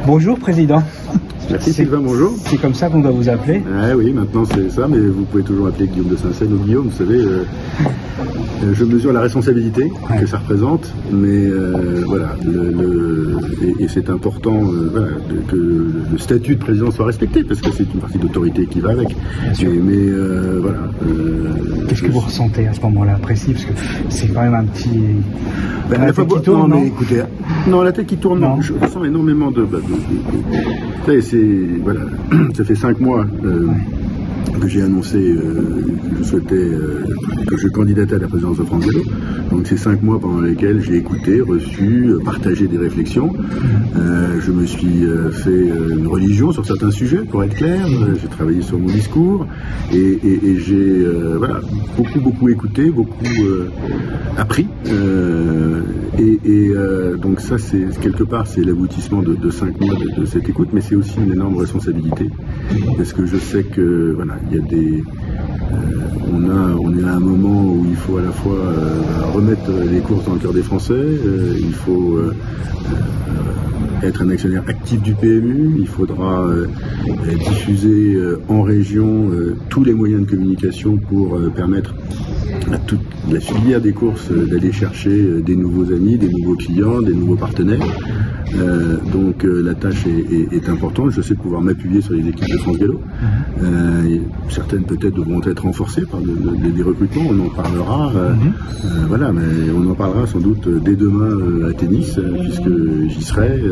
Bonjour Président. Merci Sylvain, bonjour. C'est comme ça qu'on doit vous appeler? Ah oui, maintenant c'est ça, mais vous pouvez toujours appeler Guillaume de Saint-Seine ou Guillaume, vous savez, je mesure la responsabilité que ça représente, mais voilà, et c'est important voilà, que le statut de président soit respecté, parce que c'est une partie d'autorité qui va avec. Mais voilà. Qu'est-ce que vous ressentez à ce moment-là précis? Parce que c'est quand même un petit... Ben, la tête qui tourne, non, mais écoutez, non, la tête qui tourne, non. Je ressens énormément de voilà, ça fait 5 mois que j'ai annoncé que je souhaitais que je candidatais à la présidence de France Vélo. Donc c'est 5 mois pendant lesquels j'ai écouté, reçu, partagé des réflexions. Je me suis fait une religion sur certains sujets, pour être clair. J'ai travaillé sur mon discours et j'ai voilà, beaucoup écouté, beaucoup appris. Donc ça, c'est quelque part, c'est l'aboutissement de 5 mois de cette écoute, mais c'est aussi une énorme responsabilité, parce que je sais que voilà, il y a des, on est à un moment où il faut à la fois remettre les courses dans le cœur des Français, il faut être un actionnaire actif du PMU, il faudra diffuser en région tous les moyens de communication pour permettre à toute la filière des courses d'aller chercher des nouveaux amis, des nouveaux clients, des nouveaux partenaires. Donc la tâche est importante. Je sais pouvoir m'appuyer sur les équipes de France Vélo. Certaines peut-être devront être renforcées par des recrutements, on en parlera. Voilà, mais on en parlera sans doute dès demain à Tennis, puisque j'y serai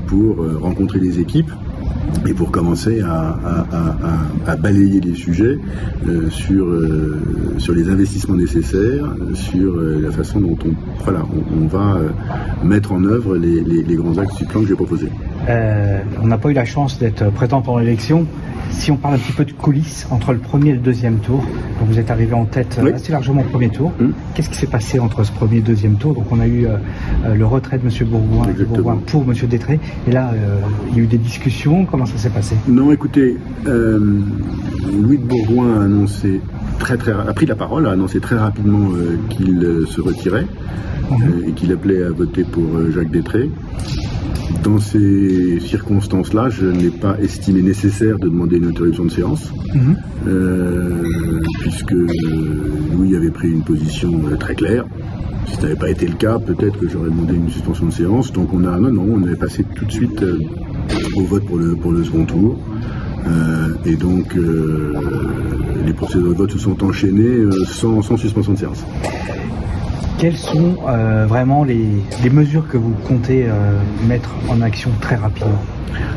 pour rencontrer les équipes et pour commencer à balayer les sujets sur les investissements nécessaires, sur la façon dont on va mettre en œuvre les grands axes du plan que j'ai proposé. On n'a pas eu la chance d'être présent pendant l'élection. Si on parle un petit peu de coulisses entre le premier et le deuxième tour, donc vous êtes arrivé en tête assez largement au premier tour. Qu'est-ce qui s'est passé entre ce premier et le deuxième tour? Donc on a eu le retrait de M. Bourgoin pour M. Détré, et là il y a eu des discussions. Comment ça s'est passé? Non, écoutez, Louis de Bourgoin a annoncé a pris la parole, a annoncé très rapidement qu'il se retirait et qu'il appelait à voter pour Jacques Détré. Dans ces circonstances-là, je n'ai pas estimé nécessaire de demander une interruption de séance, puisque Louis avait pris une position très claire. Si ça n'avait pas été le cas, peut-être que j'aurais demandé une suspension de séance. Donc on avait passé tout de suite au vote pour le second tour. Et donc les procédures de vote se sont enchaînées sans suspension de séance. Quelles sont vraiment les mesures que vous comptez mettre en action très rapidement?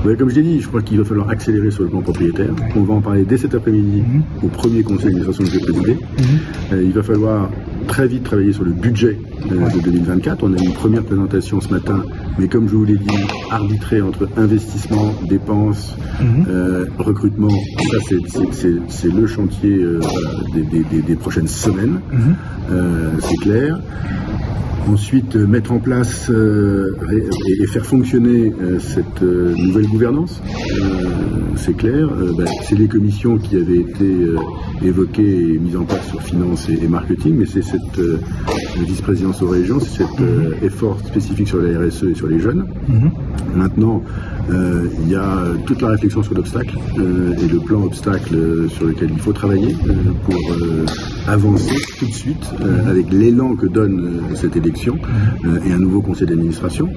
Ouais, comme je l'ai dit, je crois qu'il va falloir accélérer sur le plan propriétaire. On va en parler dès cet après-midi au premier conseil d'administration que j'ai présidé. Il va falloir très vite travailler sur le budget de 2024. On a eu une première présentation ce matin, mais comme je vous l'ai dit, arbitrée entre investissement, dépenses, recrutement. Ça, c'est le chantier des prochaines semaines. C'est clair. Ensuite, mettre en place et faire fonctionner cette nouvelle gouvernance, c'est clair. C'est les commissions qui avaient été évoquées et mises en place sur finance et marketing, mais c'est cette vice-présidence aux régions, c'est cet effort spécifique sur la RSE et sur les jeunes. Maintenant, il y a toute la réflexion sur l'obstacle et le plan obstacle sur lequel il faut travailler pour avancer tout de suite avec l'élan que donne cette élection et un nouveau conseil d'administration.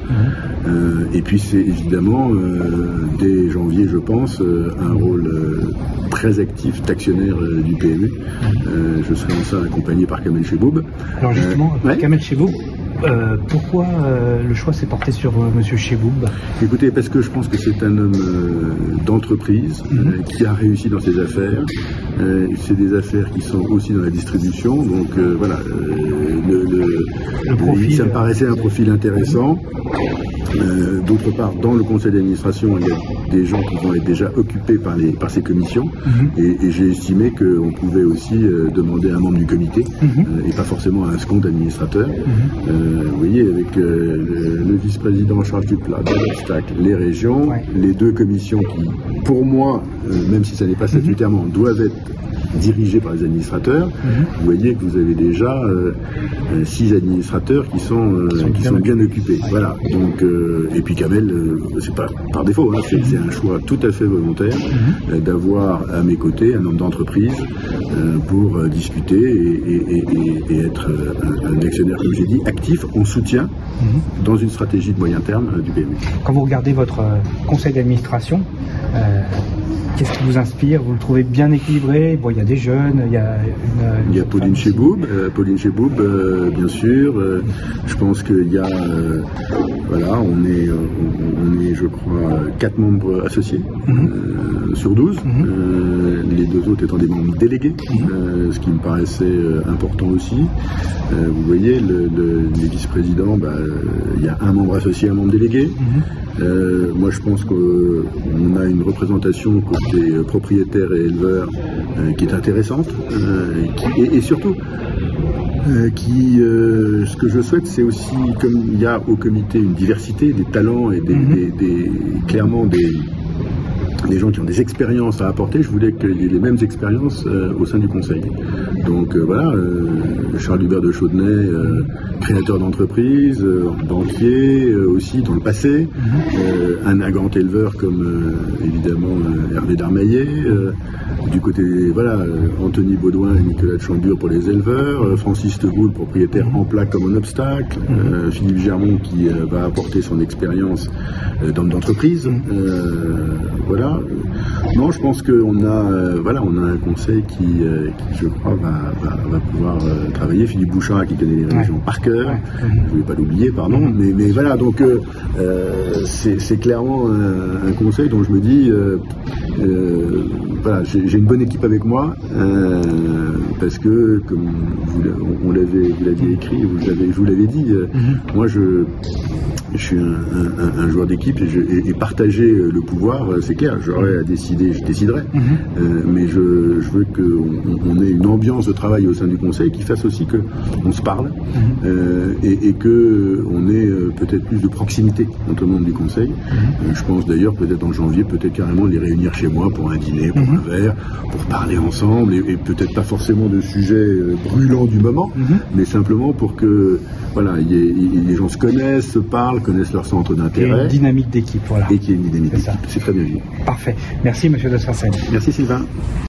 Et puis c'est évidemment dès janvier, je pense, un rôle très actif d'actionnaire du PMU. Je serai en ça accompagné par Kamel Cheboub. Alors justement, Kamel Cheboub, pourquoi le choix s'est porté sur M. Cheboub? Écoutez, parce que je pense que c'est un homme d'entreprise qui a réussi dans ses affaires. C'est des affaires qui sont aussi dans la distribution. Donc voilà, ça me paraissait un profil intéressant. D'autre part, dans le conseil d'administration, il y a des gens qui vont être déjà occupés par ces commissions. Et j'ai estimé qu'on pouvait aussi demander à un membre du comité et pas forcément à un second administrateur. Vous voyez, avec le vice-président en charge du plat, de l'obstacle, les régions, les deux commissions qui, pour moi, même si ça n'est pas statutairement, doivent être dirigé par les administrateurs, vous voyez que vous avez déjà 6 administrateurs qui sont bien occupés. Voilà. Donc, et puis Kamel, c'est pas par défaut, hein, c'est un choix tout à fait volontaire d'avoir à mes côtés un homme d'entreprise pour discuter et être un actionnaire, comme j'ai dit, actif en soutien dans une stratégie de moyen terme du PMU. Quand vous regardez votre conseil d'administration, qu'est-ce qui vous inspire? Vous le trouvez bien équilibré? Bon, il y a des jeunes, il y a Pauline Cheboub, bien sûr. Je pense qu'il y a, voilà, on est, je crois, 4 membres associés sur 12. Les 2 autres étant des membres délégués, ce qui me paraissait important aussi. Vous voyez, les vice-présidents, il y a un membre associé, un membre délégué. Moi, je pense qu'on a une représentation côté propriétaires et éleveurs qui est intéressante et surtout ce que je souhaite, c'est aussi, comme il y a au comité une diversité des talents et clairement des gens qui ont des expériences à apporter, je voulais qu'il y ait les mêmes expériences au sein du conseil. Donc voilà, Charles Hubert de Chaudenay, créateur d'entreprise, banquier aussi dans le passé, un grand éleveur comme évidemment Hervé Darmaillet, du côté, voilà, Anthony Baudouin et Nicolas de Chambure pour les éleveurs, Francis Teboul, propriétaire en plaque comme un obstacle, Philippe Germont qui va apporter son expérience d'homme d'entreprise, voilà. Non, je pense qu'on a, on a un conseil qui je crois, va pouvoir travailler. Philippe Bouchard qui connaît les régions par cœur, je ne vais pas l'oublier, pardon, mais voilà, donc c'est clairement un conseil dont je me dis, voilà, j'ai une bonne équipe avec moi, parce que, comme vous l'aviez écrit, je vous l'avais dit, moi je suis un joueur d'équipe et partager le pouvoir, c'est clair, j'aurais à décider, je déciderai, mais je veux qu'on ait une ambiance de travail au sein du conseil qui fasse aussi qu'on se parle et qu'on ait peut-être plus de proximité entre membres du conseil. Je pense d'ailleurs peut-être en janvier, peut-être carrément les réunir chez moi pour un dîner, pour un verre, pour parler ensemble et peut-être pas forcément de sujets brûlants du moment, mais simplement pour que voilà, les gens se connaissent, se parlent, connaissent leur centre d'intérêt. Et une dynamique d'équipe, voilà. Et qu'il y ait une dynamique d'équipe. C'est très bien vu. Parfait. Merci, monsieur de Sarcelles. Merci, Sylvain.